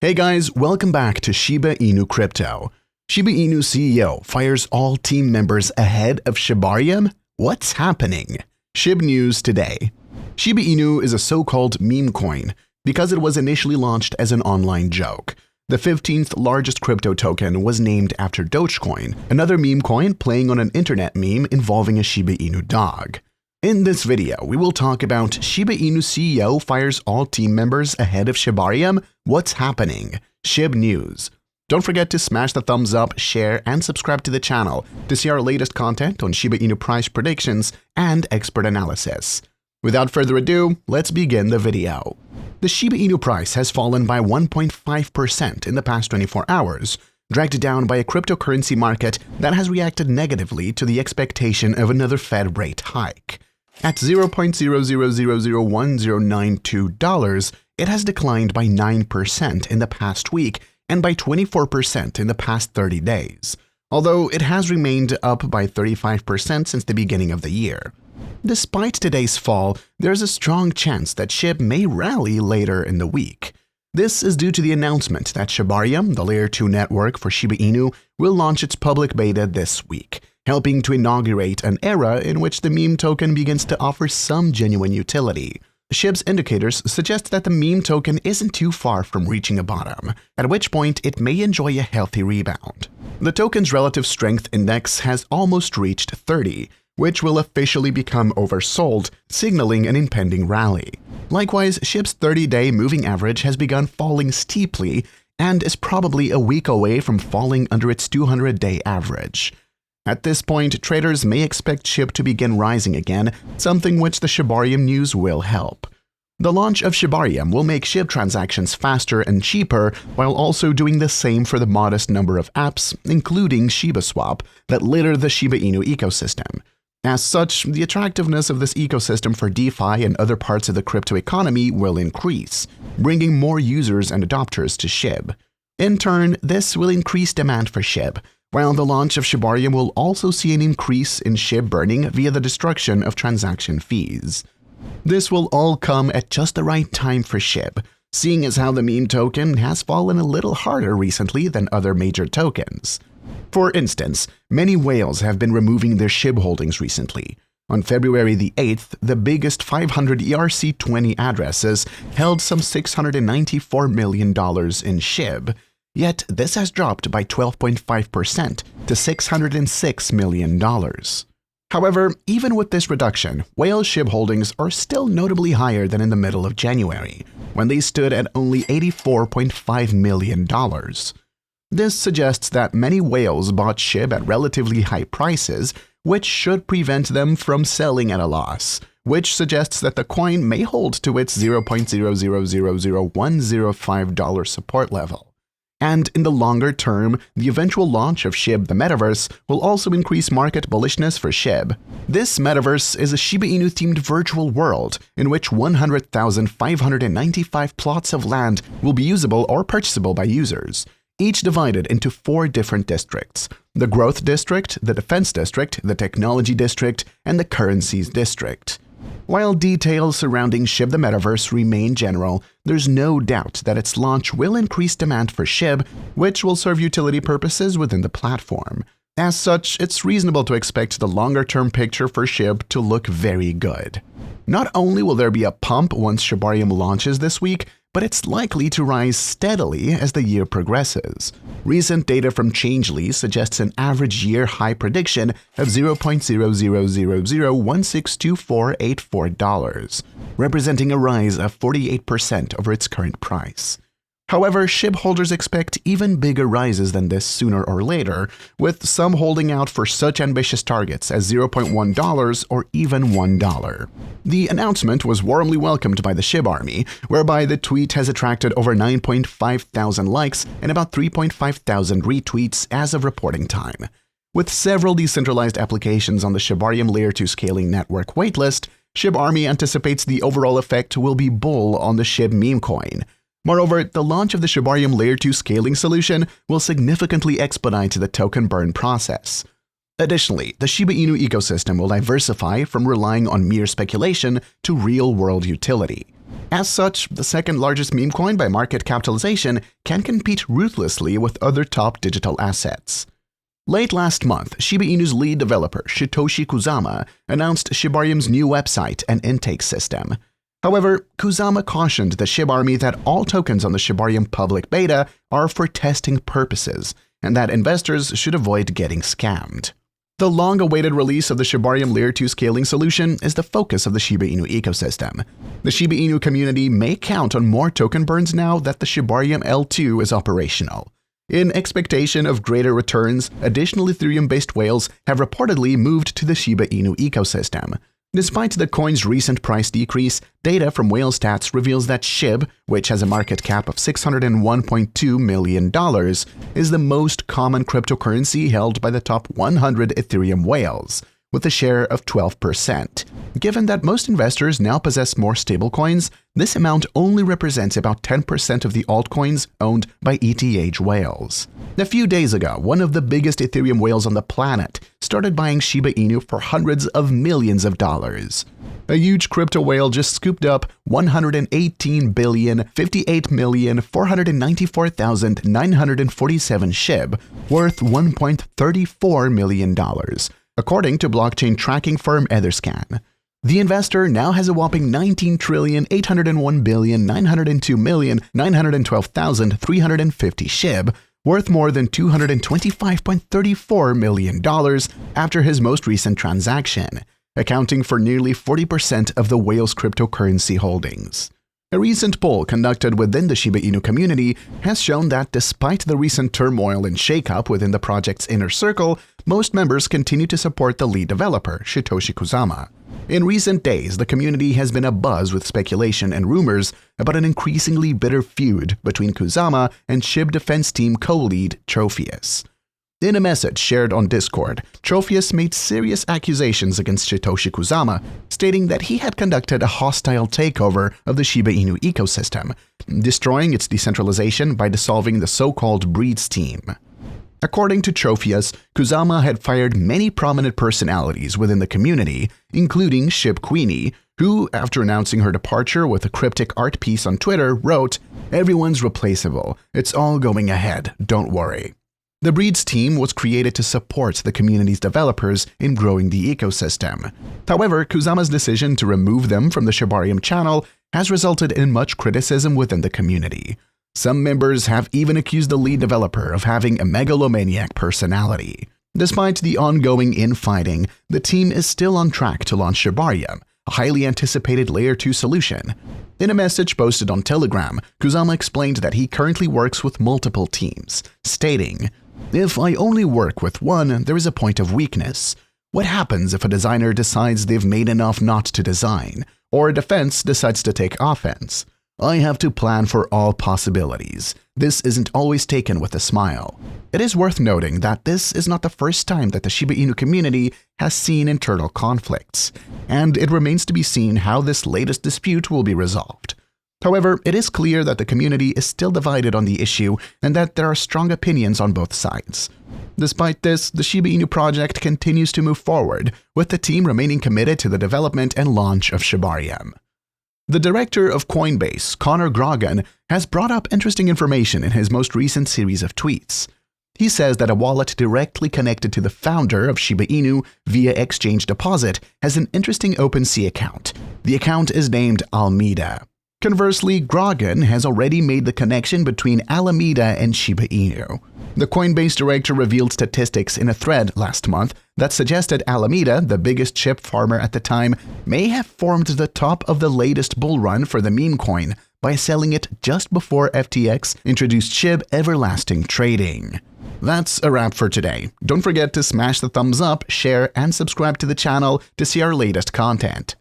Hey guys, welcome back to Shiba Inu Crypto. Shiba Inu CEO fires all team members ahead of Shibarium? What's happening? Shib news today. Shiba Inu is a so-called meme coin because it was initially launched as an online joke. The 15th largest crypto token was named after Dogecoin, another meme coin playing on an internet meme involving a Shiba Inu dog. In this video, we will talk about Shiba Inu CEO fires all team members ahead of Shibarium. What's happening? Shib news. Don't forget to smash the thumbs up, share, and subscribe to the channel to see our latest content on Shiba Inu price predictions and expert analysis. Without further ado, let's begin the video. The Shiba Inu price has fallen by 1.5% in the past 24 hours, dragged down by a cryptocurrency market that has reacted negatively to the expectation of another Fed rate hike. At $0.00001092, it has declined by 9% in the past week and by 24% in the past 30 days, although it has remained up by 35% since the beginning of the year. Despite today's fall, there's a strong chance that SHIB may rally later in the week. This is due to the announcement that Shibarium, the Layer 2 network for Shiba Inu, will launch its public beta this week, helping to inaugurate an era in which the meme token begins to offer some genuine utility. SHIB's indicators suggest that the meme token isn't too far from reaching a bottom, at which point it may enjoy a healthy rebound. The token's relative strength index has almost reached 30, which will officially become oversold, signaling an impending rally. Likewise, SHIB's 30-day moving average has begun falling steeply and is probably a week away from falling under its 200-day average. At this point, traders may expect SHIB to begin rising again, something which the Shibarium news will help. The launch of Shibarium will make SHIB transactions faster and cheaper, while also doing the same for the modest number of apps, including SHIBASWAP, that litter the Shiba Inu ecosystem. As such, the attractiveness of this ecosystem for DeFi and other parts of the crypto economy will increase, bringing more users and adopters to SHIB. In turn, this will increase demand for SHIB, while the launch of Shibarium will also see an increase in SHIB burning via the destruction of transaction fees. This will all come at just the right time for SHIB, seeing as how the meme token has fallen a little harder recently than other major tokens. For instance, many whales have been removing their SHIB holdings recently. On February the 8th, the biggest 500 ERC20 addresses held some $694 million in SHIB, yet this has dropped by 12.5% to $606 million. However, even with this reduction, whale SHIB holdings are still notably higher than in the middle of January, when they stood at only $84.5 million. This suggests that many whales bought SHIB at relatively high prices, which should prevent them from selling at a loss, which suggests that the coin may hold to its $0.0000105 support level. And in the longer term, the eventual launch of SHIB the Metaverse will also increase market bullishness for SHIB. This Metaverse is a Shiba Inu-themed virtual world in which 100,595 plots of land will be usable or purchasable by users, each divided into 4 different districts: the Growth District, the Defense District, the Technology District, and the Currencies District. While details surrounding SHIB the Metaverse remain general, there's no doubt that its launch will increase demand for SHIB, which will serve utility purposes within the platform. As such, it's reasonable to expect the longer-term picture for SHIB to look very good. Not only will there be a pump once Shibarium launches this week, but it's likely to rise steadily as the year progresses. Recent data from Changelly suggests an average year high prediction of $0.000162484, representing a rise of 48% over its current price. However, SHIB holders expect even bigger rises than this sooner or later, with some holding out for such ambitious targets as $0.1 or even $1. The announcement was warmly welcomed by the SHIB army, whereby the tweet has attracted over 9.5 thousand likes and about 3.5 thousand retweets as of reporting time. With several decentralized applications on the Shibarium Layer 2 scaling network waitlist, SHIB army anticipates the overall effect will be bull on the SHIB meme coin. Moreover, the launch of the Shibarium Layer 2 scaling solution will significantly expedite the token burn process. Additionally, the Shiba Inu ecosystem will diversify from relying on mere speculation to real-world utility. As such, the second largest meme coin by market capitalization can compete ruthlessly with other top digital assets. Late last month, Shiba Inu's lead developer, Satoshi Kusama, announced Shibarium's new website and intake system. However, Kusama cautioned the Shib army that all tokens on the Shibarium public beta are for testing purposes, and that investors should avoid getting scammed. The long-awaited release of the Shibarium Layer 2 scaling solution is the focus of the Shiba Inu ecosystem. The Shiba Inu community may count on more token burns now that the Shibarium L2 is operational. In expectation of greater returns, additional Ethereum-based whales have reportedly moved to the Shiba Inu ecosystem. Despite the coin's recent price decrease, data from Whale Stats reveals that Shib, which has a market cap of $601.2 million, is the most common cryptocurrency held by the top 100 Ethereum whales, with a share of 12%. Given that most investors now possess more stablecoins, this amount only represents about 10% of the altcoins owned by ETH whales. A few days ago, one of the biggest Ethereum whales on the planet started buying Shiba Inu for hundreds of millions of dollars. A huge crypto whale just scooped up 118,058,494,947 Shib, worth $1.34 million. According to blockchain tracking firm Etherscan. The investor now has a whopping 19,801,902,912,350 Shib, worth more than $225.34 million after his most recent transaction, accounting for nearly 40% of the whale's cryptocurrency holdings. A recent poll conducted within the Shiba Inu community has shown that despite the recent turmoil and shakeup within the project's inner circle, most members continue to support the lead developer, Satoshi Kusama. In recent days, the community has been abuzz with speculation and rumors about an increasingly bitter feud between Kusama and Shib defense team co-lead Trophius. In a message shared on Discord, Trophius made serious accusations against Satoshi Kusama, stating that he had conducted a hostile takeover of the Shiba Inu ecosystem, destroying its decentralization by dissolving the so-called Breeds team. According to Trophius, Kusama had fired many prominent personalities within the community, including Shib Queenie, who, after announcing her departure with a cryptic art piece on Twitter, wrote, "Everyone's replaceable. It's all going ahead. Don't worry." The Breeds team was created to support the community's developers in growing the ecosystem. However, Kusama's decision to remove them from the Shibarium channel has resulted in much criticism within the community. Some members have even accused the lead developer of having a megalomaniac personality. Despite the ongoing infighting, the team is still on track to launch Shibarium, a highly anticipated Layer 2 solution. In a message posted on Telegram, Kusama explained that he currently works with multiple teams, stating, "If I only work with one, there is a point of weakness. What happens if a designer decides they've made enough not to design, or a defense decides to take offense? I have to plan for all possibilities. This isn't always taken with a smile." It is worth noting that this is not the first time that the Shiba Inu community has seen internal conflicts, and it remains to be seen how this latest dispute will be resolved. However, it is clear that the community is still divided on the issue and that there are strong opinions on both sides. Despite this, the Shiba Inu project continues to move forward, with the team remaining committed to the development and launch of Shibarium. The director of Coinbase, Connor Grogan, has brought up interesting information in his most recent series of tweets. He says that a wallet directly connected to the founder of Shiba Inu via Exchange Deposit has an interesting OpenSea account. The account is named Alameda. Conversely, Grogan has already made the connection between Alameda and Shiba Inu. The Coinbase director revealed statistics in a thread last month that suggested Alameda, the biggest chip farmer at the time, may have formed the top of the latest bull run for the meme coin by selling it just before FTX introduced Shib Everlasting Trading. That's a wrap for today. Don't forget to smash the thumbs up, share, and subscribe to the channel to see our latest content.